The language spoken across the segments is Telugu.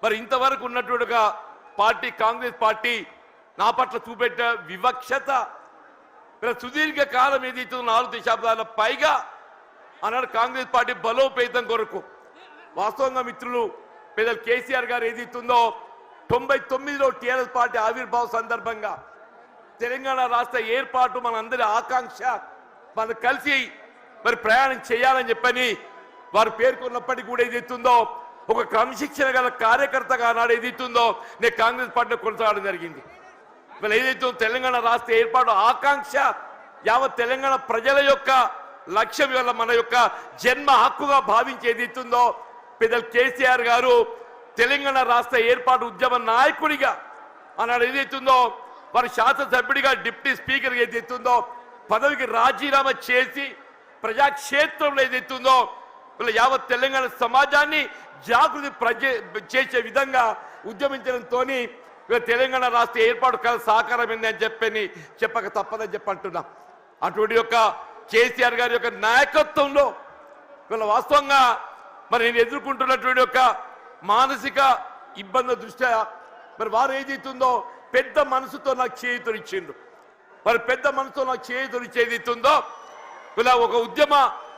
మరి ఇంతవరకు ఉన్నట్టుగా పార్టీ కాంగ్రెస్ పార్టీ నా పట్ల చూపెట్టే వివక్షత సుదీర్ఘ కాలం ఏదైతే 4 దశాబ్దాల పైగా అన్నాడు కాంగ్రెస్ పార్టీ బలోపేతం కొరకు వాస్తవంగా మిత్రులు పెద్దలు కేసీఆర్ గారు ఏదైతుందో 99లో టీఆర్ఎస్ పార్టీ ఆవిర్భావ సందర్భంగా తెలంగాణ రాష్ట్ర ఏర్పాటు మనందరి ఆకాంక్ష మనం కలిసి మరి ప్రయాణం చేయాలని చెప్పని వారు పేర్కొన్నప్పటికీ కూడా ఏదైతుందో ఒక క్రమశిక్షణ గల కార్యకర్తగా నాడు ఏదైతుందో నేను కాంగ్రెస్ పార్టీలో కొనసాగడం జరిగింది. ఇవాళ ఏదైతే తెలంగాణ రాష్ట్ర ఏర్పాటు ఆకాంక్ష యావత్ తెలంగాణ ప్రజల యొక్క లక్ష్యం ఇవాళ మన యొక్క జన్మ హక్కుగా భావించి ఏదైతుందో పెద్దలు కేసీఆర్ గారు తెలంగాణ రాష్ట్ర ఏర్పాటు ఉద్యమ నాయకుడిగా అన్నాడు ఏదైతుందో వారు శాసనసభ్యుడిగా డిప్యూటీ స్పీకర్గా ఏదైతుందో పదవికి రాజీనామా చేసి ప్రజాక్షేత్రంలో ఏదైతుందో వీళ్ళ యావత్ తెలంగాణ సమాజాన్ని జాగృతి చేసే విధంగా ఉద్యమించడంతో తెలంగాణ రాష్ట్ర ఏర్పాటు కల సహకారమైంది అని చెప్పక తప్పదని చెప్పంటున్నా. అటువంటి యొక్క కేసీఆర్ గారి యొక్క నాయకత్వంలో వీళ్ళ వాస్తవంగా మరి నేను ఎదుర్కొంటున్నటువంటి యొక్క మానసిక ఇబ్బందుల దృష్ట్యా మరి వారు ఏదైతుందో పెద్ద మనసుతో నాకు చేయూతనిచ్చిండు. మరి పెద్ద మనసుతో నాకు చేయూతనిచ్చి ఏదైతుందో ఇలా ఒక ఉద్యమ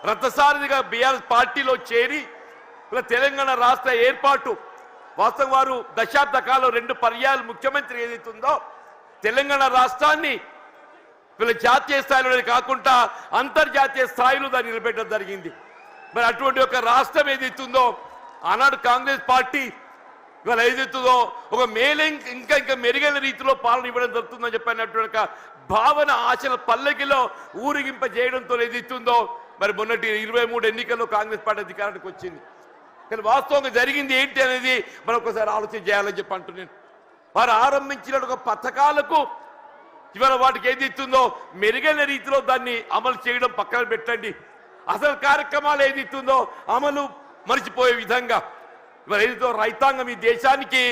రథసారథిగా బీఆర్ఎస్ పార్టీలో చేరి ఇలా తెలంగాణ రాష్ట్ర ఏర్పాటు వాస్తవం వారు దశాబ్ద కాలం 2 పర్యాయాలు ముఖ్యమంత్రి ఏదైతుందో తెలంగాణ రాష్ట్రాన్ని వీళ్ళ జాతీయ స్థాయిలో కాకుండా అంతర్జాతీయ స్థాయిలో దాన్ని నిలబెట్టడం జరిగింది. మరి అటువంటి ఒక రాష్ట్రం ఏదైతుందో ఆనాడు కాంగ్రెస్ పార్టీ ఇవాళ ఏదైతుందో ఒక ఇంకా మెరుగైన రీతిలో పాలన ఇవ్వడం జరుగుతుందని చెప్పినటువంటి భావన ఆశల పల్లకిలో ఊరిగింప చేయడంతో ఏదైతుందో మరి మొన్నటి 23 ఎన్నికల్లో కాంగ్రెస్ పార్టీ అధికారానికి వచ్చింది. కానీ వాస్తవంగా జరిగింది ఏంటి అనేది మనం ఒకసారి ఆలోచన చేయాలని చెప్పి అంటున్నాను. వారు ఆరంభించిన ఒక పథకాలకు ఇవాళ వాటికి ఏదైతుందో మెరుగైన రీతిలో దాన్ని అమలు చేయడం పక్కన పెట్టండి. అసలు కార్యక్రమాలు ఏదైతుందో అమలు మర్చిపోయే విధంగా ఇవాళ ఏదైతే రైతాంగం ఈ దేశానికి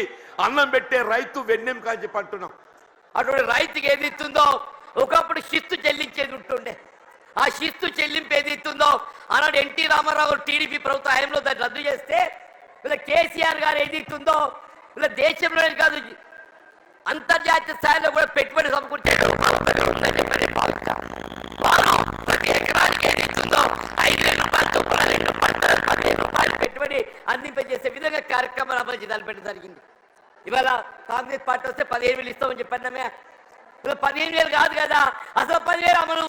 అన్నం పెట్టే రైతు వెన్నెంక అని చెప్పి అంటున్నాం. అటువంటి రైతుకి ఏదైతుందో ఒకప్పుడు శిస్తు చెల్లించేది ఉంటుండే. ఆ శిస్తు చెల్లింపు ఏదైతుందో ఆనాడు ఎన్టీ రామారావు టీడీపీ ప్రభుత్వ హయాంలో దాన్ని రద్దు చేస్తే ఇలా కేసీఆర్ గారు ఏదైతుందో ఇలా దేశంలోనే కాదు అంతర్జాతీయ స్థాయిలో కూడా పెట్టుబడి సమకూర్చారు. ప్రతి ఎకరానికి ఏదైతుందో 5,000 రూపాయలతో 10,000 రూపాయలు పెట్టుబడి అందింపజేసే విధంగా కార్యక్రమాలు అమలు చేయాలి జరిగింది. ఇవాళ కాంగ్రెస్ పార్టీ వస్తే 15,000 ఇస్తామని చెప్పామే. ఇలా 15,000 కాదు కదా, అసలు 10,000 అమలు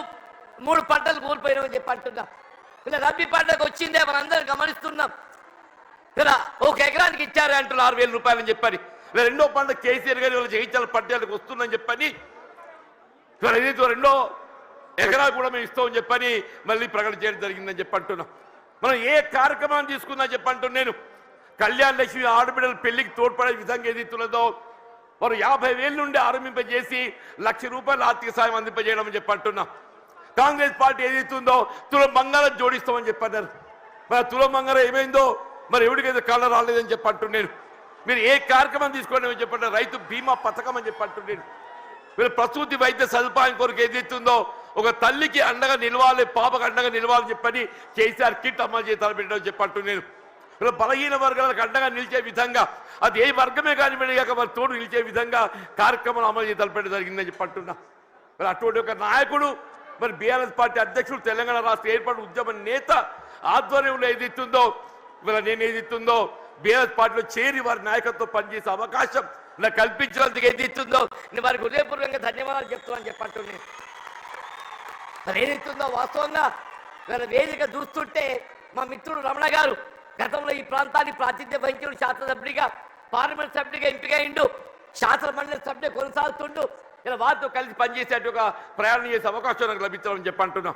3 పంటలు కోల్పోయినామని చెప్పి అంటున్నాం. ఇలా రబ్బీ పంటకు వచ్చిందే మనందరం గమనిస్తున్నాం. ఇలా 1 ఎకరానికి ఇచ్చారు అంటున్నారు 6,000 రూపాయలు అని చెప్పని. ఇలా 2వ పంట కేసీఆర్ గారి వాళ్ళ జగిత్యాల పట్టణాలకు వస్తుందని చెప్పని ఇవాళ ఏదైతే 2వ ఎకరా కూడా మేము ఇస్తామని చెప్పని మళ్ళీ ప్రకటన చేయడం జరిగిందని చెప్పి అంటున్నాం. మనం ఏ కార్యక్రమాన్ని తీసుకుందని చెప్పి అంటున్నాను. నేను కళ్యాణ లక్ష్మి ఆడబిడ్డల పెళ్లికి తోడ్పడే విధంగా ఏదైతున్నదో వారు 50,000 నుండి ఆరంభింపజేసి 1,00,000 రూపాయలు ఆర్థిక సాయం అందింపజేయడం చెప్పి అంటున్నాం. కాంగ్రెస్ పార్టీ ఏదైతుందో తులం బంగారం జోడిస్తామని చెప్పన్నారు. మరి తులం బంగారం ఏమైందో మరి ఎవరికైతే కళ్ళ రాలేదని చెప్పి అంటున్నాను. మీరు ఏ కార్యక్రమం తీసుకోండి అని చెప్పండి. రైతు బీమా పథకం అని చెప్పి అంటున్నాను. మీరు ప్రసూతి వైద్య సదుపాయం కొరకు ఏదైతుందో ఒక తల్లికి అండగా నిలవాలి, పాపకు అండగా నిలవాలని చెప్పని కేసీఆర్ కిట్ అమలు చేసి తలపెట్టడం చెప్పి అంటున్నాను. ఇలా బలహీన వర్గాలకు అండగా నిలిచే విధంగా అది ఏ వర్గమే కానివ్వండి కాక వారి తోడు నిలిచే విధంగా కార్యక్రమాలు అమలు చేసి తలపెట్టడం జరిగిందని చెప్పి అంటున్నా. మరి అటువంటి ఒక నాయకుడు మరి బీఆర్ఎస్ పార్టీ అధ్యక్షుడు తెలంగాణ రాష్ట్ర ఏర్పాటు ఉద్యమ నేత ఆధ్వర్యంలో ఏదైతుందో ఇవాళ నేను ఏదైతుందో బీఆర్ఎస్ పార్టీలో చేరి వారి నాయకత్వం పనిచేసే అవకాశం నాకు కల్పించినందుకు ఏదైతుందో నేను వారికి హృదయపూర్వకంగా ధన్యవాదాలు చెప్తామని చెప్పంటున్నాను. మరి ఏదైతుందో వాస్తవంగా వీళ్ళ వేదిక చూస్తుంటే మా మిత్రుడు రమణ గారు గతంలో ఈ ప్రాంతానికి ప్రాతినిధ్యం వహించిన శాసనసభ్యుడిగా పార్లమెంట్ సభ్యుడిగా ఎంపికైండు, శాసన మండలి సభ్యుడు కొనసాగుతుండు. ఇలా వారితో కలిసి పనిచేసేట్టు ఒక ప్రయాణం చేసే అవకాశం నాకు లభించాలని చెప్పి అంటున్నాం.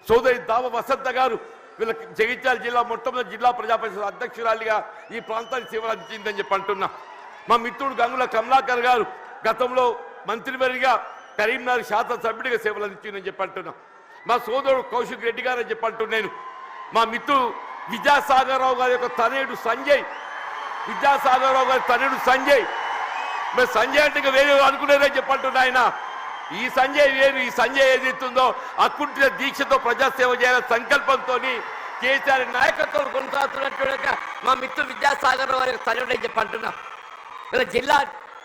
సోదరి దావ వసంత గారు వీళ్ళ జగిత్యాల జిల్లా మొట్టమొదటి జిల్లా ప్రజాపరిషత్ అధ్యక్షురాలిగా ఈ ప్రాంతానికి సేవలు అందించిందని చెప్పి అంటున్నా. మా మిత్రుడు గంగుల కమలాకర్ గారు గతంలో మంత్రివర్గిగా కరీంనగర్ శాసనసభ్యుడిగా సేవలు అందించిందని చెప్పి అంటున్నాం. మా సోదరుడు కౌశిక్ రెడ్డి గారు అని చెప్పి అంటున్నాను. మా మిత్రుడు విద్యాసాగరరావు గారి యొక్క తనయుడు సంజయ్, విద్యాసాగరరావు గారి తనయుడు సంజయ్. మరి సంజయ్ అంటే ఇంకా వేరే అనుకునేదని చెప్పంటున్నా. ఆయన ఈ సంజయ్ వేరు. ఈ సంజయ్ ఏదైతుందో అకుంఠిత దీక్షతో ప్రజాసేవ చేయాలనే సంకల్పంతో కేసీఆర్ నాయకత్వం కొనసాగుతున్నట్టు మా మిత్రుడు విద్యాసాగర్ రావు గారికి సరే చెప్పి అంటున్నాం. ఇలా జిల్లా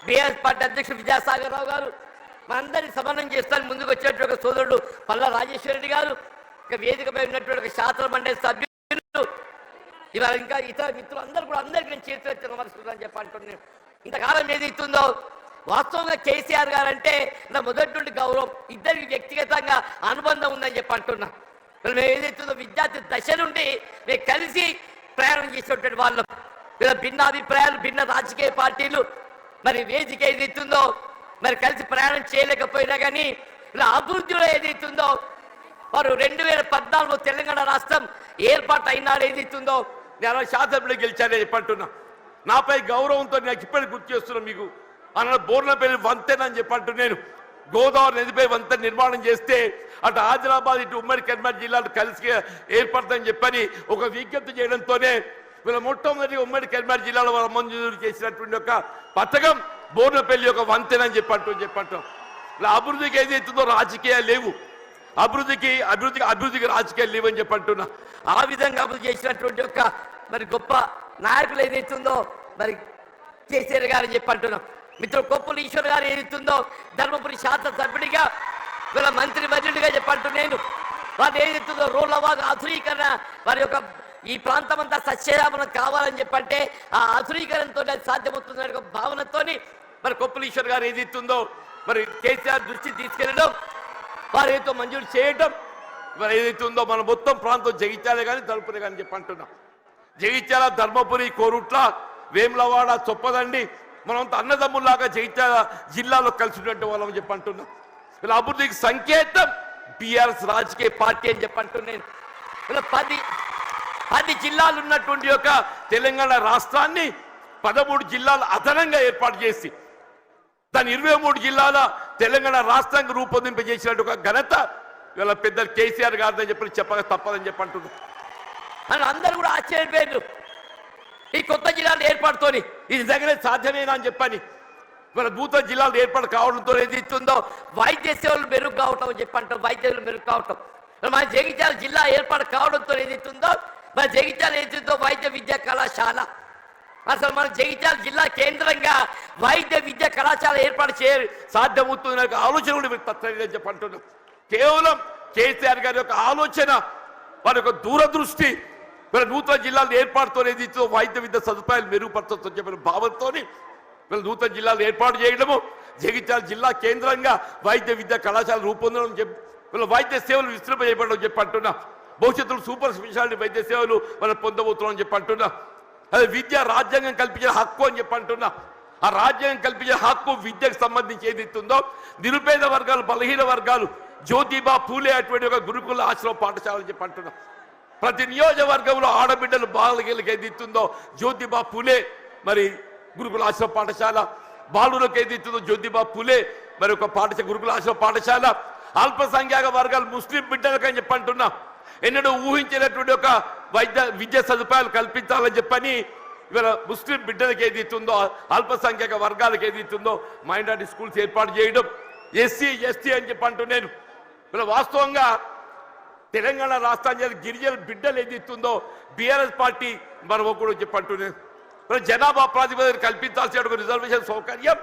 బీఆర్ఎస్ పార్టీ అధ్యక్షుడు విద్యాసాగర్ రావు గారు మా అందరినీ సమన్వయం చేస్తాను ముందుకు వచ్చేటువంటి ఒక సోదరుడు పల్లా రాజేశ్వర రెడ్డి గారు, ఇక వేదికపై ఉన్నటువంటి ఒక శాసన మండలి సభ్యులు, ఇవాళ ఇంకా ఇతర మిత్రులు అందరూ కూడా అందరికీ నేను చేతి వచ్చి నమస్కృతం చెప్పి అంటున్నాను. ఇంతకాలం ఏదైతుందో వాస్తవంగా కేసీఆర్ గారు అంటే నా మొదటి నుండి గౌరవం, ఇద్దరికి వ్యక్తిగతంగా అనుబంధం ఉందని చెప్పి అంటున్నా. మేము ఏదైతుందో విద్యార్థి దశ నుండి మేము కలిసి ప్రయాణం చేసేటువంటి వాళ్ళం. ఇలా భిన్న అభిప్రాయాలు, భిన్న రాజకీయ పార్టీలు, మరి వేదిక ఏదైతుందో మరి కలిసి ప్రయాణం చేయలేకపోయినా కానీ ఇలా అభివృద్ధిలో ఏదైతుందో వారు 2014 తెలంగాణ రాష్ట్రం ఏర్పాటు అయినాడు ఏదైతుందో నేను శాసనసభ్యులు గెలిచానని చెప్పంటున్నా. నాపై గౌరవంతో నాకు ఇప్పటికి గుర్తు చేస్తున్నాను. మీకు అన్న బోర్లపల్లి వంతెన అని చెప్పంటూ నేను గోదావరి నదిపై వంతెన నిర్మాణం చేస్తే అటు ఆదిలాబాద్ ఇటు ఉమ్మడి కరీంనగర్ జిల్లాలు కలిసి ఏర్పడతాయని చెప్పని ఒక విజ్ఞప్తి చేయడంతోనే వీళ్ళ మొట్టమొదటి ఉమ్మడి కరీంనగర్ జిల్లాలో వాళ్ళ మంజూరు చేసినటువంటి ఒక పథకం బోర్లపల్లి ఒక వంతెన అని చెప్పంటాం. ఇలా అభివృద్ధికి ఏదైతుందో రాజకీయాలు లేవు, అభివృద్ధికి రాజకీయాలు లేవని చెప్పంటున్నా. ఆ విధంగా అభివృద్ధి చేసినటువంటి ఒక మరి గొప్ప నాయకులు ఏదైతుందో మరి కేసీఆర్ గారు చెప్పంటున్నాం. మిత్రుడు కొప్పుల ఈశ్వర్ గారు ఏదైతుందో ధర్మపురి శాసనసభ్యుడిగా వీళ్ళ మంత్రి మంత్రుడిగా చెప్పంటూ నేను వారు ఏదైతుందో రోడ్ల ఆధునీకరణ వారి యొక్క ఈ ప్రాంతం అంతా సస్యరామనం కావాలని చెప్పంటే ఆ ఆధునీకరణతో సాధ్యమవుతుందనే ఒక భావనతో మరి కొప్పుల ఈశ్వర్ గారు ఏదైతుందో మరి కేసీఆర్ దృష్టి తీసుకెళ్ళడం, వారు ఏదో మంజూరు చేయడం, మరి ఏదైతే ఉందో మన మొత్తం ప్రాంతం జగిత్యాలే కానీ ధర్మపురి కానీ చెప్పంటున్నాం. జగిత్యాల, ధర్మపురి, కోరుట్ల, వేములవాడ, చొప్పదండి మనంతా అన్నదమ్ముల్లాగా జగిత్యాల జిల్లాలో కలిసినటువంటి వాళ్ళం చెప్పంటున్నాం. ఇలా అభివృద్ధికి సంకేతం బీఆర్ఎస్ రాజకీయ పార్టీ అని చెప్పంటున్నాను. ఇలా 10 జిల్లాలు ఉన్నటువంటి యొక్క తెలంగాణ రాష్ట్రాన్ని 13 జిల్లాలు అదనంగా ఏర్పాటు చేసి దాని 23 జిల్లాల తెలంగాణ రాష్ట్రానికి రూపొందింపజేసినట్టు ఒక ఘనత ఇవాళ పెద్ద కేసీఆర్ గారిని చెప్పక తప్పదని చెప్పంటున్నారు. అని అందరూ కూడా ఆశ్చర్యపోయారు ఈ కొత్త జిల్లాలు ఏర్పాటుతోని ఇది నిజంగానే సాధ్యమేనా అని చెప్పని. ఇవాళ నూతన జిల్లాలు ఏర్పాటు కావడంతో ఏది ఇస్తుందో వైద్య సేవలు మెరుగు కావటం అని చెప్పంటాం, వైద్యులు మెరుగు కావటం. మన జగిత్యాల జిల్లా ఏర్పాటు కావడంతో ఏది ఇస్తుందో మన జగిత్యాల ఏదైతుందో వైద్య విద్యా కళాశాల, అసలు మన జగిత్యాల జిల్లా కేంద్రంగా వైద్య విద్యా కళాశాల ఏర్పాటు సాధ్యమవుతుంది ఆలోచన కూడా తప్పని చెప్పంటున్నాం. కేవలం కేసీఆర్ గారి యొక్క ఆలోచన, వారి యొక్క దూరదృష్టి, వీళ్ళ నూతన జిల్లాలు ఏర్పాటుతో ఏదైతే వైద్య విద్య సదుపాయాలు మెరుగుపరచొచ్చని చెప్పిన భావంతో వీళ్ళ నూతన జిల్లాలు ఏర్పాటు చేయడము, జగిత్యాల జిల్లా కేంద్రంగా వైద్య విద్యా కళాశాల రూపొందడం, వీళ్ళ వైద్య సేవలు విస్తృంపజేయబడడం చెప్పంటున్నా. భవిష్యత్తులో సూపర్ స్పెషాలిటీ వైద్య సేవలు మనం పొందబోతున్నాం చెప్పంటున్నా. అదే విద్య రాజ్యాంగం కల్పించిన హక్కు అని చెప్పంటున్నా. ఆ రాజ్యాంగం కల్పించిన హక్కు విద్యకు సంబంధించి ఏదైతుందో నిరుపేద వర్గాలు, బలహీన వర్గాలు, జ్యోతిబా పూలే అటువంటి ఒక గురుకుల ఆశ్రమ పాఠశాల అని చెప్పంటున్నా. ప్రతి నియోజకవర్గంలో ఆడబిడ్డలు బాలకి ఏదైతుందో జ్యోతిబా పూలే మరి గురుకుల ఆశ్రమ పాఠశాల, బాలులకు ఏదైతుందో జ్యోతిబా పూలే మరి ఒక పాఠశాల గురుకుల ఆశ్రమ పాఠశాల, అల్పసంఖ్యాక వర్గాలు ముస్లిం బిడ్డలకు అని చెప్పంటున్నా. ఎన్నడూ ఊహించినటువంటి ఒక విద్యా సదుపాయాలు కల్పించాలని చెప్పని ఇవాళ ముస్లిం బిడ్డలకు ఏదైతుందో అల్పసంఖ్యాక వర్గాలకు ఏదైతుందో మైనారిటీ స్కూల్స్ ఏర్పాటు చేయడం, ఎస్సీ ఎస్టీ అని చెప్పంటూ నేను ఇలా వాస్తవంగా తెలంగాణ రాష్ట్రానికి గిరిజన బిడ్డలు ఏదైతుందో బీఆర్ఎస్ పార్టీ మనం కూడా చెప్పంటున్నాను. జనాభా ప్రాతిపదికన కల్పించాల్సిన ఒక రిజర్వేషన్ సౌకర్యం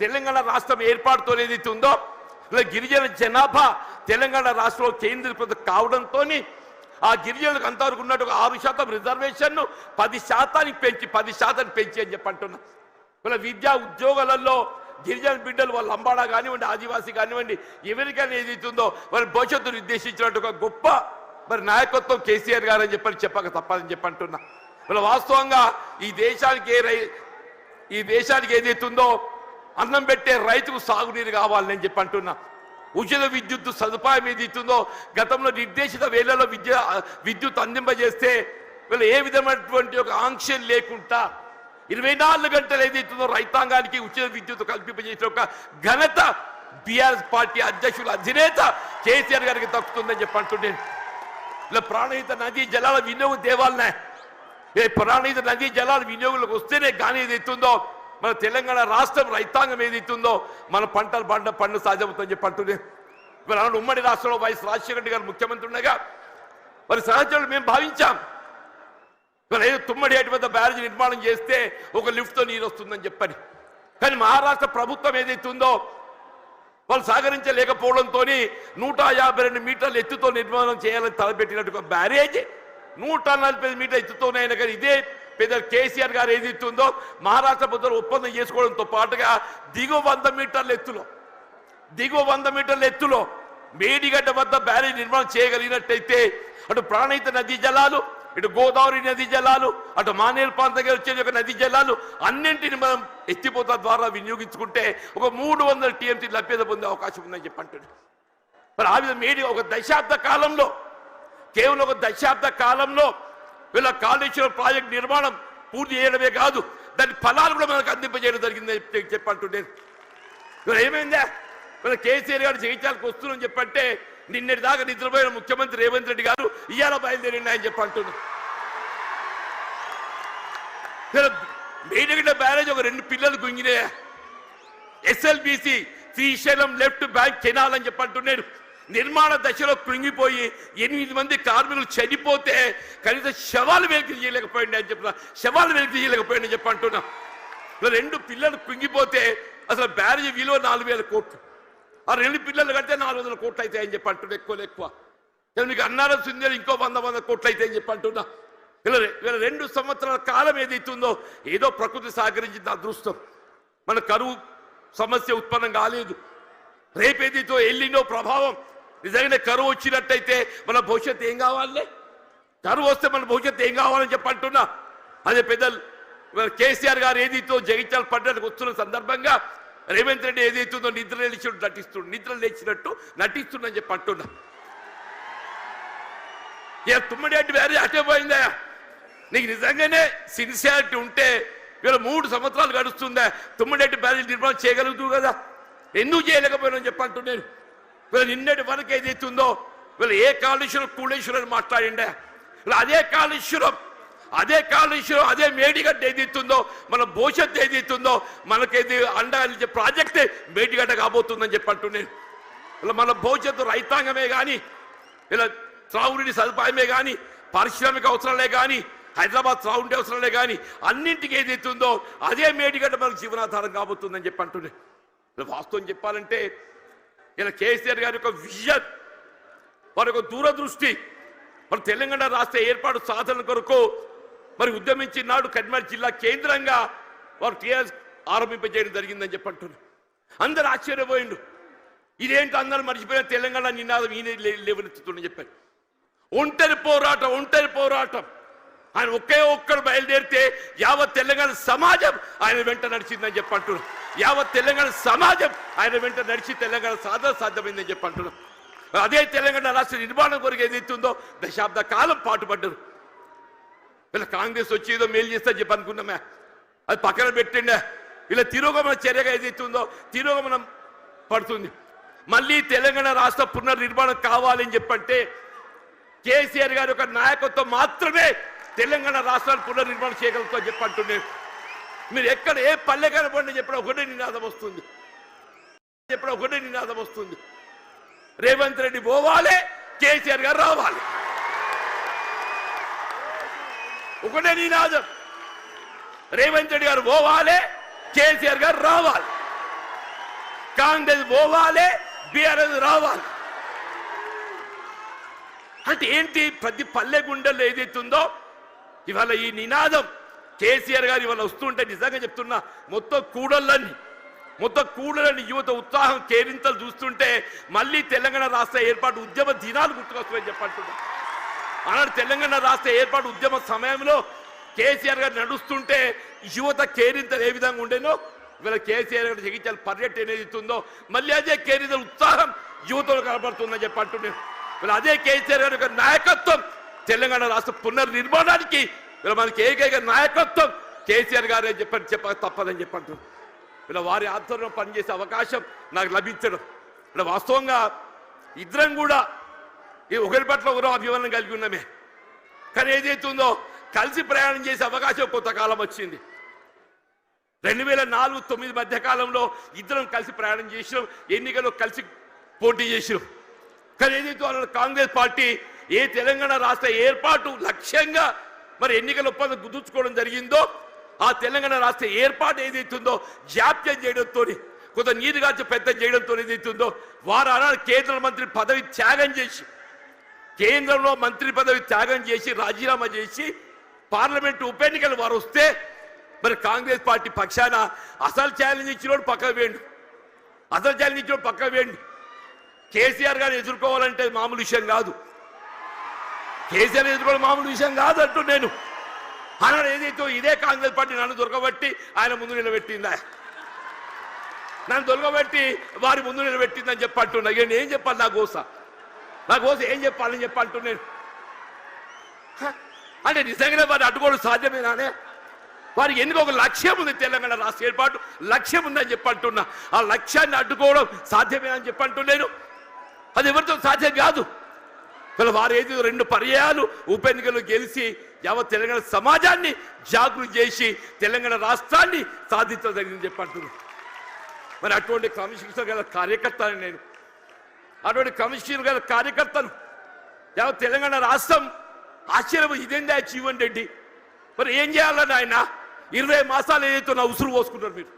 తెలంగాణ రాష్ట్రం ఏర్పాటుతో ఏదైతే ఉందో ఇలా గిరిజన జనాభా తెలంగాణ రాష్ట్రంలో కేంద్రీకృతం కావడంతో ఆ గిరిజనులకు అంతవరకు ఉన్నట్టు 6% రిజర్వేషన్ను 10% పెంచి అని చెప్పంటున్నా. ఇలా విద్యా ఉద్యోగాలలో గిరిజన బిడ్డలు వాళ్ళ లంబాడా కానివ్వండి, ఆదివాసీ కానివ్వండి, ఎవరికైనా ఏదైతుందో వారి భవిష్యత్తును నిర్దేశించినట్టు ఒక గొప్ప మరి నాయకత్వం కేసీఆర్ గారు అని చెప్పక తప్పదని చెప్పంటున్నా. ఇలా వాస్తవంగా ఈ దేశానికి ఏదైతుందో అన్నం పెట్టే రైతుకు సాగునీరు కావాలని చెప్పంటున్నా. ఉచిత విద్యుత్ సదుపాయం ఏదైతుందో గతంలో నిర్దేశిత వేళలో విద్యుత్ అందింపజేస్తే వీళ్ళు ఏ విధమైనటువంటి ఒక ఆంక్షలు లేకుండా 24 గంటలు ఏదైతుందో రైతాంగానికి ఉచిత విద్యుత్ కల్పింపజేసిన ఒక ఘనత బీఆర్ఎస్ పార్టీ అధ్యక్షుల అధినేత కేసీఆర్ గారికి దక్కుతుందని చెప్పంటున్నాను. ఇలా ప్రాణహిత నదీ జలాల వినియోగం దేవాలనే ప్రాణహిత నదీ జలాల వినియోగంలోకి వస్తేనే కానీ ఏదైతుందో మన తెలంగాణ రాష్ట్రం రైతాంగం ఏదైతుందో మన పంటలు సాధ్యమవుతుందని చెప్పంటున్నాను. ఇవాళ ఉమ్మడి రాష్ట్రంలో వైఎస్ రాజశేఖర రెడ్డి గారు ముఖ్యమంత్రి ఉండగా మరి సహచరులు మేము భావించాం. మరి ఏదో తుమ్మడి ఏటి వద్ద బ్యారేజ్ నిర్మాణం చేస్తే ఒక లిఫ్ట్తో నీరు వస్తుందని చెప్పని. కానీ మహారాష్ట్ర ప్రభుత్వం ఏదైతే ఉందో వాళ్ళు సహకరించలేకపోవడంతో 152 మీటర్ల ఎత్తుతో నిర్మాణం చేయాలని తలపెట్టినట్టు బ్యారేజ్ 145 మీటర్ల ఎత్తుతోనైనా కానీ ఇదే పెద్ద కేసీఆర్ గారు ఏదైతే ఉందో మహారాష్ట్ర ప్రభుత్వం ఒప్పందం చేసుకోవడంతో పాటుగా దిగువ 100 మీటర్ల ఎత్తులో మేడిగడ్డ వద్ద బ్యారేజ్ నిర్మాణం చేయగలిగినట్టయితే అటు ప్రాణహిత నదీ జలాలు, ఇటు గోదావరి నదీ జలాలు, అటు మానేరు ప్రాంతంగా వచ్చే నదీ జలాలు అన్నింటిని మనం ఎత్తిపోత ద్వారా వినియోగించుకుంటే ఒక 300 టీఎంసీ లభ్యత పొందే అవకాశం ఉందని చెప్పంటున్నాడు. మరి ఆ విధంగా మేడి ఒక దశాబ్ద కాలంలో, కేవలం ఒక దశాబ్ద కాలంలో వీళ్ళ కాళేశ్వరం ప్రాజెక్ట్ నిర్మాణం పూర్తి చేయడమే కాదు దాని ఫలాలు కూడా మనకు అందింపజేయడం జరిగిందని చెప్పంటున్నాను. ఇవాళ ఏమైందా, మన కేసీఆర్ గారు జగిత్యాలకు వస్తున్నారని చెప్పంటే నిన్నటి దాకా నిద్రపోయిన ముఖ్యమంత్రి రేవంత్ రెడ్డి గారు ఇవాళ బయలుదేరిండి అని చెప్పంటున్నారు. మేడిగడ్డ బ్యారేజ్ ఒక 2 పిల్లలు గుంగినాయా. SLBC Srisailam left bank canal అని చెప్పంటున్నాడు. నిర్మాణ దశలో కృంగిపోయి 8 మంది కార్మికులు చనిపోతే కనీసం శవాలు వెలికి చేయలేకపోయింది అని చెప్తున్నా. శవాలు వెలికి చేయలేకపోయింది అని చెప్పంటున్నా. 2 పిల్లలు కృంగిపోతే అసలు బ్యారేజ్ విలువ 4000 కోట్లు. ఆ 2 పిల్లలు కడితే 400 కోట్లు అయితే అని చెప్పి అంటున్నా. ఎక్కువ మీకు అన్నారం సుందరం ఇంకో 100 కోట్లు అయితే అని చెప్పి అంటున్నా. ఇలా 2 సంవత్సరాల కాలం ఏదైతుందో ఏదో ప్రకృతి సహకరించింది అదృష్టం. మన కరువు సమస్య ఉత్పన్నం కాలేదు. రేపేదైతో ఎల్లినో ప్రభావం నిజంగానే కరువు వచ్చినట్టయితే మన భవిష్యత్తు ఏం కావాలి, కరువు వస్తే మన భవిష్యత్తు ఏం కావాలని చెప్పి అంటున్నా. అదే పెద్దలు కేసీఆర్ గారు ఏదైతే జగిత్యాల పట్టణానికి వస్తున్న సందర్భంగా రేవంత్ రెడ్డి ఏదైతుందో నిద్ర లేచినట్టు నటిస్తుందని చెప్పి అంటున్నా. తుమ్మడి వేరే అటే పోయిందా, నీకు నిజంగానే సిన్సియారిటీ ఉంటే వీళ్ళ 3 సంవత్సరాలు గడుస్తుందా తుమ్మడి బ్యారేజ్ నిర్మాణం చేయగలుగుతూ కదా, ఎందుకు చేయలేకపోయినా చెప్పి అంటున్నాను. వీళ్ళు నిన్నటి వరకు ఏదైతుందో వీళ్ళు ఏ కాళేశ్వరం కూళేశ్వరం అని మాట్లాడిండే, వీళ్ళు అదే కాళేశ్వరం అదే మేడిగడ్డ ఏదైతుందో మన భవిష్యత్తు ఏదైతుందో మనకేది అండగా ప్రాజెక్టే మేడిగడ్డ కాబోతుందని చెప్పి అంటున్నాను. ఇలా మన భవిష్యత్తు రైతాంగమే కానీ, ఇలా త్రాగునీటి సదుపాయమే కానీ, పారిశ్రామిక అవసరాలే కానీ, హైదరాబాద్ త్రాగుండే అవసరాలే కానీ అన్నింటికి ఏదైతుందో అదే మేడిగడ్డ మనకు జీవనాధారం కాబోతుందని చెప్పి అంటున్నాను. వాస్తవం చెప్పాలంటే ఇలా కేసీఆర్ గారి యొక్క విజన్, వారి యొక్క దూరదృష్టి, మరి తెలంగాణ రాష్ట్ర ఏర్పాటు సాధన కొరకు మరి ఉద్యమించి నాడు కరీంనగర్ జిల్లా కేంద్రంగా వారు టీఆర్ఎస్ ఆరంభింపజేయడం జరిగిందని చెప్పి అంటున్నారు. అందరూ ఆశ్చర్యపోయిండు, ఇదేంటి అందరూ మర్చిపోయిన తెలంగాణ నినాదం ఈయన లేవనెత్తుతుందని చెప్పారు. ఒంటరి పోరాటం ఆయన ఒక్కడు బయలుదేరితే యావత్ తెలంగాణ సమాజం ఆయన వెంట నడిచిందని చెప్పి అంటున్నారు. యావత్ తెలంగాణ సమాజం ఆయన వెంట నడిచి తెలంగాణ సాధ్యమైందని చెప్పి అంటున్నాం. అదే తెలంగాణ రాష్ట్ర నిర్మాణం కొరకు ఏదైతుందో దశాబ్ద కాలం పాటుపడ్డారు. ఇలా కాంగ్రెస్ వచ్చి ఏదో మేలు చేస్తా చెప్పి అనుకున్నామే, అది పక్కన పెట్టిండే. ఇలా తిరోగమన చర్యగా ఏదైతుందో తిరోగమనం పడుతుంది. మళ్ళీ తెలంగాణ రాష్ట్ర పునర్నిర్మాణం కావాలని చెప్పంటే కేసీఆర్ గారి యొక్క నాయకత్వం మాత్రమే తెలంగాణ రాష్ట్రాన్ని పునర్నిర్మాణం చేయగలుగుతా చెప్పంటున్నారు. మీరు ఎక్కడ ఏ పల్లె కనపడి చెప్పిన ఒకటే నినాదం వస్తుంది, రేవంత్ రెడ్డి పోవాలి, కేసీఆర్ గారు రావాలి. ఒకటే నినాదం, రేవంత్ రెడ్డి గారు పోవాలి, కేసీఆర్ గారు రావాలి, కాంగ్రెస్ పోవాలి, బీఆర్ఎస్ రావాలి. అంటే ఏంటి, ప్రతి పల్లె గుండెల్లో ఏదైతుందో ఇవాళ ఈ నినాదం కేసీఆర్ గారు ఇవాళ వస్తుంటే నిజంగా చెప్తున్నా మొత్తం కూడలని యువత ఉత్సాహం కేరింతలు చూస్తుంటే మళ్ళీ తెలంగాణ రాష్ట్ర ఏర్పాటు ఉద్యమ దినాలు గుర్తుకొస్తాయని చెప్పంటున్నా. ఆనాడు తెలంగాణ రాష్ట్ర ఏర్పాటు ఉద్యమ సమయంలో కేసీఆర్ గారు నడుస్తుంటే యువత కేరింతలు ఏ విధంగా ఉండేనో ఇవాళ కేసీఆర్ గారు జగిత్యాల పర్యటన ఏదైతుందో మళ్ళీ అదే కేరింతల ఉత్సాహం యువతలో కనబడుతుందని చెప్పంటున్నాను. ఇలా అదే కేసీఆర్ గారి యొక్క నాయకత్వం తెలంగాణ రాష్ట్ర పునర్నిర్మాణానికి ఇలా మనకి ఏకైక నాయకత్వం కేసీఆర్ గారే చెప్పక తప్పదని చెప్పంటున్నాను. ఇలా వారి ఆధ్వర్యంలో పనిచేసే అవకాశం నాకు లభించడం, ఇలా వాస్తవంగా ఇద్దరం కూడా ఈ ఒకరి పట్ల ఒకరో అభిమానం కలిగి ఉన్నామే. కానీ ఏదైతుందో కలిసి ప్రయాణం చేసే అవకాశం కొంతకాలం వచ్చింది. 2004-2009 మధ్య కాలంలో ఇద్దరం కలిసి ప్రయాణం చేసినాం, ఎన్నికల్లో కలిసి పోటీ చేసినాం. కానీ ఏదైతే కాంగ్రెస్ పార్టీ ఏ తెలంగాణ రాష్ట్ర ఏర్పాటు లక్ష్యంగా మరి ఎన్నికల ఒప్పందం కుదుర్చుకోవడం జరిగిందో ఆ తెలంగాణ రాష్ట్ర ఏర్పాటు ఏదైతుందో జాప్యం చేయడంతో కొంత నీరుగార్చి పెద్ద చేయడంతో ఏదైతుందో వారు ఆనాడు కేంద్ర మంత్రి పదవి త్యాగం చేసి కేంద్రంలో మంత్రి పదవి త్యాగం చేసి రాజీనామా చేసి పార్లమెంటు ఉప ఎన్నికలు వారు వస్తే మరి కాంగ్రెస్ పార్టీ పక్షాన అసలు ఛాలెంజ్ ఇచ్చినోడు పక్కకు వేయండి, అసలు ఛాలెంజ్ ఇచ్చినోడు పక్కకు వేయండి. కేసీఆర్ గారిని ఎదుర్కోవాలంటే మామూలు విషయం కాదు, కేసీఆర్ ఎదుర్కోవడం మామూలు విషయం కాదు అంటూ నేను ఆనాడు ఏదైతే ఇదే కాంగ్రెస్ పార్టీ నన్ను దొరకబట్టి ఆయన ముందు నిలబెట్టిందా, నన్ను దొరకబెట్టి వారి ముందు నిలబెట్టిందని చెప్పంటున్నా. ఇక ఏం చెప్పాలి నా కోస ఏం చెప్పాలని చెప్పంటూ నేను అంటే నిజంగానే వారిని అడ్డుకోవడం సాధ్యమేనానే? వారికి ఎందుకు ఒక లక్ష్యం ఉంది, తెలంగాణ రాష్ట్ర ఏర్పాటు లక్ష్యం ఉందని చెప్పంటున్నా. ఆ లక్ష్యాన్ని అడ్డుకోవడం సాధ్యమేనని చెప్పంటూ నేను అది ఎవరితో సాధ్యం కాదు. వారు ఏది 2 పర్యాయాలు ఉప ఎన్నికలు గెలిచి యావత్ తెలంగాణ సమాజాన్ని జాగృతి చేసి తెలంగాణ రాష్ట్రాన్ని సాధించడం జరిగిందని చెప్పంటున్నాను. మరి అటువంటి క్రమశిక్షణ గల కార్యకర్తను నేను, అటువంటి క్రమశిక్షణ గల కార్యకర్తను యావత్ తెలంగాణ రాష్ట్రం ఆశ్చర్యం ఇదేందా జీవన్ రెడ్డి మరి ఏం చేయాలని ఆయన 20 మాసాలు ఏదైతే నా ఉసురు పోసుకుంటారు మీరు,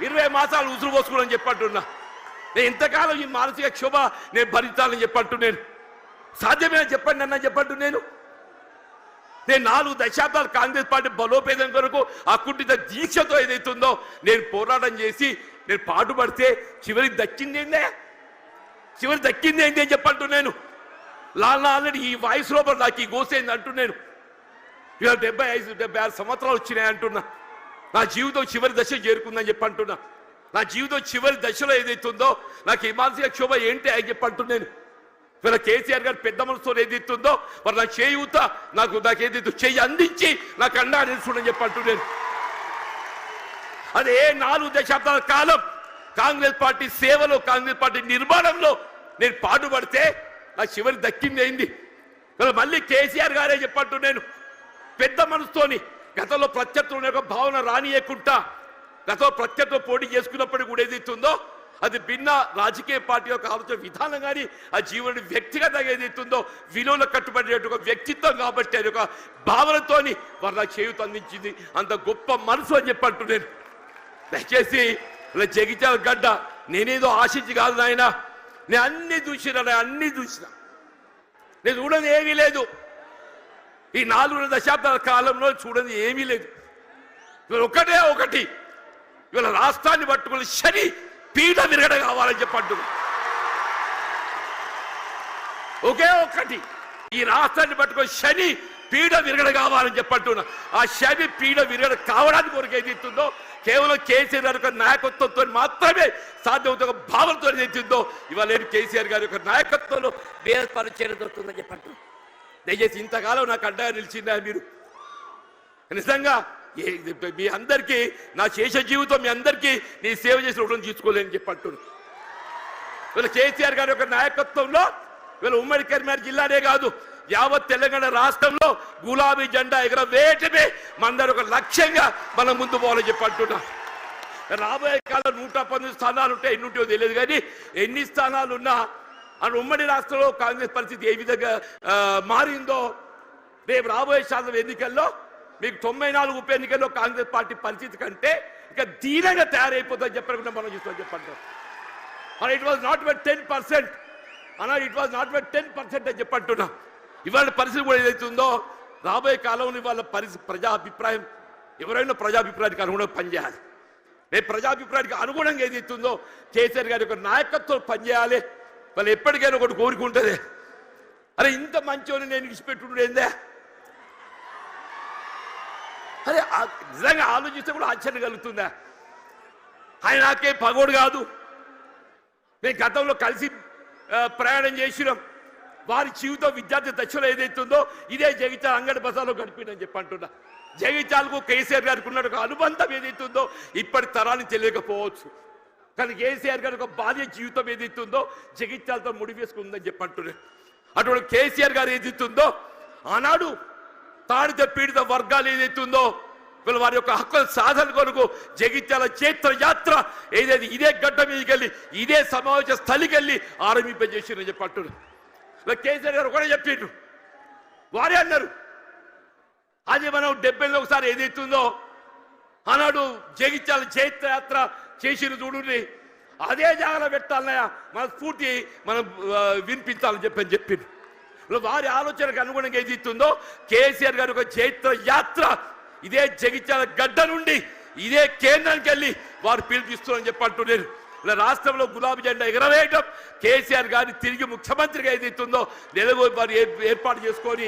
20 మాసాలు ఉసురు పోసుకున్నారని చెప్పంటున్నా. నేను ఇంతకాలం ఈ మానసిక క్షోభ నేను భరించాలని చెప్పంటూ నేను సాధ్యమేనని చెప్పండి అన్న చెప్పంటూ నేను 4 దశాబ్దాలు కాంగ్రెస్ పార్టీ బలోపేతం కొరకు అకుంఠిత దీక్షతో ఏదైతుందో నేను పోరాటం చేసి నేను పాటుపడితే చివరికి దక్కింది ఏంటి అని చెప్పంటూ నేను ఆల్రెడీ ఈ వాయిస్ లోపల నాకు ఈ గోసేంది అంటూ నేను ఇవాళ 75-76 సంవత్సరాలు వచ్చినాయి అంటున్నా. నా జీవితం చివరి దశ చేరుకుందని చెప్పంటున్నా. నా జీవితం చివరి దశలో ఏదైతుందో నాకు ఈ మానసిక క్షోభ ఏంటి అని చెప్పంటూ నేను ఇవాళ కేసీఆర్ గారు పెద్ద మనసుతో ఏదైతుందో మరి నా చేయూత నాకేదైతే చెయ్యి అందించి నాకు అండా నిలుచుండని చెప్పంటూ నేను అదే 4 దశాబ్దాల కాలం కాంగ్రెస్ పార్టీ సేవలో కాంగ్రెస్ పార్టీ నిర్మాణంలో నేను పాటుపడితే నా చివరి దక్కింది అయింది. మళ్ళీ కేసీఆర్ గారే చెప్పంటూ నేను పెద్ద మనసుతోని గతంలో ప్రత్యర్థులు ఒక భావన రానియకుండా గతంలో ప్రత్యర్థులు పోటీ చేసుకున్నప్పుడు కూడా ఏదైతుందో అది భిన్న రాజకీయ పార్టీ యొక్క ఆలోచన విధానం కానీ ఆ జీవన వ్యక్తిగతంగా ఏదైతుందో విలువలు కట్టుబడే ఒక వ్యక్తిత్వం కాబట్టి అది ఒక భావనతోని వారు నాకు చేయూత అందించింది. అంత గొప్ప మనసు అని చెప్పంటూ నేను దయచేసి ఇలా జగిత్యాల గడ్డ నేనేదో ఆశించి కాదు నాయన, నేను అన్ని చూసిన నేను చూడని ఏమీ లేదు. ఈ 4 దశాబ్దాల కాలంలో చూడని ఏమీ లేదు. ఇవాళ ఒకటి ఇవాళ రాష్ట్రాన్ని పట్టుకుని శని పీఠ విరగడ కావాలని చెప్పంటు ఒకే ఒకటి ఈ రాష్ట్రాన్ని పట్టుకుని శని పీఠ విరగడ కావాలని చెప్పంటున్నా. ఆ శని పీఠ విరగడ కావడానికి కొరకు ఏదైతుందో కేవలం కేసీఆర్ గారి యొక్క నాయకత్వంతో మాత్రమే సాధ్యమవుతుంది. ఒక భావనతో ఏదైతుందో ఇవాళ కేసీఆర్ గారి యొక్క నాయకత్వంలో బీఆర్ఎస్ పార్టీ చేరుతుందని చెప్పంటు. దయచేసి ఇంతకాలం నాకు అడ్డా నిలిచిందా మీరు? నిజంగా మీ అందరికీ నా శేష జీవితం మీ అందరికీ నీ సేవ చేసిన రుణం తీసుకోలేని చెప్పంటున్నాను. వీళ్ళ కేసీఆర్ గారి యొక్క నాయకత్వంలో వీళ్ళ ఉమ్మడి కరీంనగర్ జిల్లానే కాదు యావత్ తెలంగాణ రాష్ట్రంలో గులాబీ జెండా ఎగరవేయటమే మనందరూ ఒక లక్ష్యంగా మనం ముందు పోవాలని చెప్పంటున్నా. రాబోయే కాలం 119 స్థానాలు ఉంటాయి, ఎన్ని ఉంటాయో తెలియదు కానీ ఎన్ని స్థానాలు ఉన్నా అని ఉమ్మడి రాష్ట్రంలో కాంగ్రెస్ పరిస్థితి ఏ విధంగా మారిందో రేపు రాబోయే శాసన ఎన్నికల్లో మీకు 94 ఉప ఎన్నికల్లో కాంగ్రెస్ పార్టీ పరిస్థితి కంటే ఇక దీనంగా తయారైపోతుందని చెప్పకుండా మనం చూస్తామని చెప్పంటాం. It was not but 10% it was not but 10% అని చెప్పంటున్నా. ఇవాళ పరిస్థితి కూడా ఏదైతుందో రాబోయే కాలంలో ఇవాళ ప్రజా అభిప్రాయం ఎవరైనా ప్రజాభిప్రాయానికి అనుగుణంగా పనిచేయాలి. రేపు ప్రజాభిప్రాయానికి అనుగుణంగా ఏదైతుందో కేసీఆర్ గారి యొక్క నాయకత్వం పనిచేయాలి. వాళ్ళు ఎప్పటికైనా ఒకటి కోరుకుంటుంది, అరే ఇంత మంచోని నేను విడిచిపెట్టుండేందే, అదే నిజంగా ఆలోచిస్తే కూడా ఆశ్చర్యం కలుగుతుందా? ఆయన నాకే పగోడు కాదు, నేను గతంలో కలిసి ప్రయాణం చేసినాం. వారి జీవితం విద్యార్థి దశలో ఏదైతుందో ఇదే జగిత్యాల అంగడి బజార్లో గడిపిందని చెప్పంటున్నా. జగిత్యాలకు కేసీఆర్ గారికి ఉన్న ఒక అనుబంధం ఏదైతుందో ఇప్పటి తరాన్ని తెలియకపోవచ్చు, కానీ కేసీఆర్ గారి ఒక బాల్య జీవితం ఏదైతుందో జగిత్యాలతో ముడివేసుకుందని చెప్పంటున్నా. అటువంటి కేసీఆర్ గారు ఏదైతుందో ఆనాడు తాడిత పీడిత వర్గాలు ఏదైతుందో వీళ్ళు వారి యొక్క హక్కుల సాధన కొరకు జగిత్యాల చైత్ర యాత్ర ఏదైతే ఇదే గడ్డ మీదకి వెళ్ళి ఇదే సమావేశ స్థలికి వెళ్ళి ఆరంభింపజేసిరని చెప్పంటున్నారు. కేసీఆర్ గారు కూడా చెప్పిండ్రు, వారే అన్నారు. అది మనం 70లో ఒకసారి ఏదైతుందో ఆనాడు జగిత్యాల చైత్రయాత్ర చేసిన చూడుని అదే జాగ్రత్త పెట్టాలన్నయ్య, మన స్ఫూర్తి మనం వినిపించాలని చెప్పిండ్రు. వారి ఆలోచనకు అనుగుణంగా ఏదైతుందో కేసీఆర్ గారి ఒక చైత్ర యాత్ర ఇదే జగిత్యాల గడ్డ నుండి ఇదే కేంద్రానికి వెళ్ళి వారు పిలిపిస్తున్నారని చెప్పంటున్నారు. ఇలా రాష్ట్రంలో గులాబీ జెండా ఎగరవేయటం, కేసీఆర్ గారిని తిరిగి ముఖ్యమంత్రిగా ఏదైతుందో నెలగొని వారు ఏర్పాటు చేసుకొని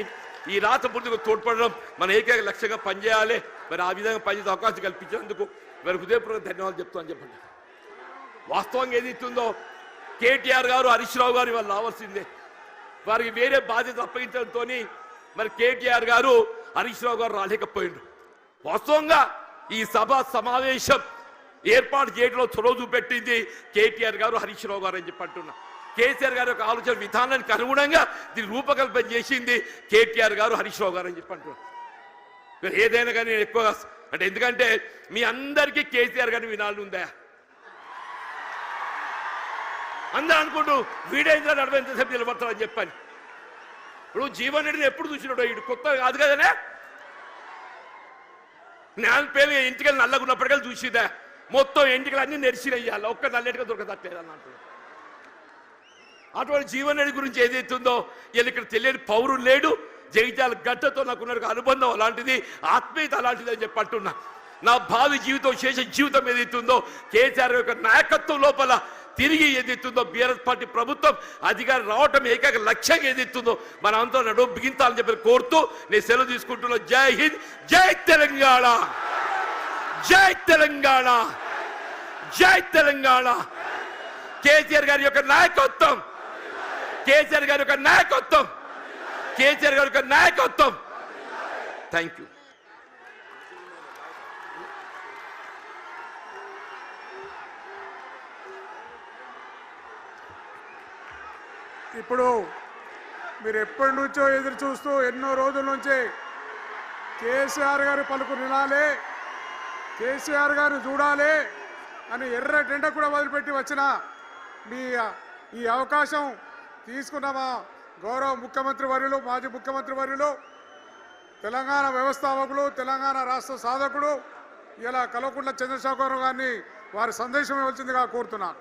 ఈ రాష్ట్ర పూర్తిగా తోడ్పడడం మన ఏకైక లక్ష్యంగా పనిచేయాలి. మరి ఆ విధంగా పనిచేసే అవకాశం కల్పించినందుకు మరి హృదయపూర్వక ధన్యవాదాలు చెప్తామని చెప్పండి. వాస్తవంగా ఏదైతుందో కేటీఆర్ గారు హరీష్ రావు గారు వాళ్ళు రావాల్సిందే, వారికి వేరే బాధ్యత అప్పగించడంతో మరి కేటీఆర్ గారు హరీష్ రావు గారు రాలేకపోయిండ్రు. వాస్తవంగా ఈ సభ సమావేశం ఏర్పాటు చేయడంలో చొరవ చూపెట్టింది కేటీఆర్ గారు హరీష్ రావు గారు అని చెప్పి అంటున్నా. కేసీఆర్ గారి యొక్క ఆలోచన విధానానికి అనుగుణంగా దీన్ని రూపకల్పన చేసింది కేటీఆర్ గారు హరీష్ రావు గారు అని చెప్పి అంటున్నా. ఏదైనా కానీ నేను ఎక్కువగా అంటే ఎందుకంటే మీ అందరికీ కేసీఆర్ గారిని వినాలని ఉందా? అందరూ అనుకుంటూ వీడేంద్ర నడవ ఎంతసేపు నిలబడతారని చెప్పాను. ఇప్పుడు జీవన్ రెడ్డిని ఎప్పుడు చూసినాడో ఇటు కొత్త కాదు కదనే. నేను పేరు ఇంటికెళ్ళి నల్లగున్నప్పటికెళ్ళి చూసిదా మొత్తం ఎంటికలు అన్ని నెరిసినయ్యాలి, ఒక్క నల్లెటిగా దొరకదట్లేదు అన్నట్టు. అటువంటి జీవన్ రెడ్డి గురించి ఏదైతుందో వీళ్ళు ఇక్కడ తెలియని పౌరులు లేడు. జగిత్యాల గడ్డతో నాకున్న అనుబంధం అలాంటిది, ఆత్మీయత అలాంటిది అని చెప్పి అంటున్నా. నా భావి జీవితం శేష జీవితం ఏదైతుందో కేసీఆర్ యొక్క నాయకత్వం లోపల తిరిగి ఏదైతుందో బీఆర్ఎస్ పార్టీ ప్రభుత్వం అధికారం రావటం ఏకైక లక్ష్యంగా ఏదైతుందో మన అంతా నడుము బిగించాలని చెప్పి కోరుతూ నేను సెలవు తీసుకుంటున్నా. జై హింద్, జై తెలంగాణ, జై తెలంగాణ, జై తెలంగాణ. కేసీఆర్ గారి యొక్క నాయకత్వం, కేసీఆర్ గారి యొక్క నాయకత్వం, కేసీఆర్ గారి యొక్క నాయకత్వం. Thank you. ఇప్పుడు మీరు ఎప్పటి నుంచో ఎదురు చూస్తూ ఎన్నో రోజుల నుంచి కేసీఆర్ గారి పలుకు వినాలి, కేసీఆర్ గారిని చూడాలి అని ఎర్ర టెండ కూడా వదిలిపెట్టి వచ్చిన మీ ఈ అవకాశం తీసుకున్న మా గౌరవ ముఖ్యమంత్రి వర్యులు, మాజీ ముఖ్యమంత్రి వర్యులు, తెలంగాణ వ్యవస్థాపకులు, తెలంగాణ రాష్ట్ర సాధకుడు ఇలా కల్వకుంట్ల చంద్రశేఖరరావు గారిని వారి సందేశం ఇవ్వాల్సిందిగా కోరుతున్నాను.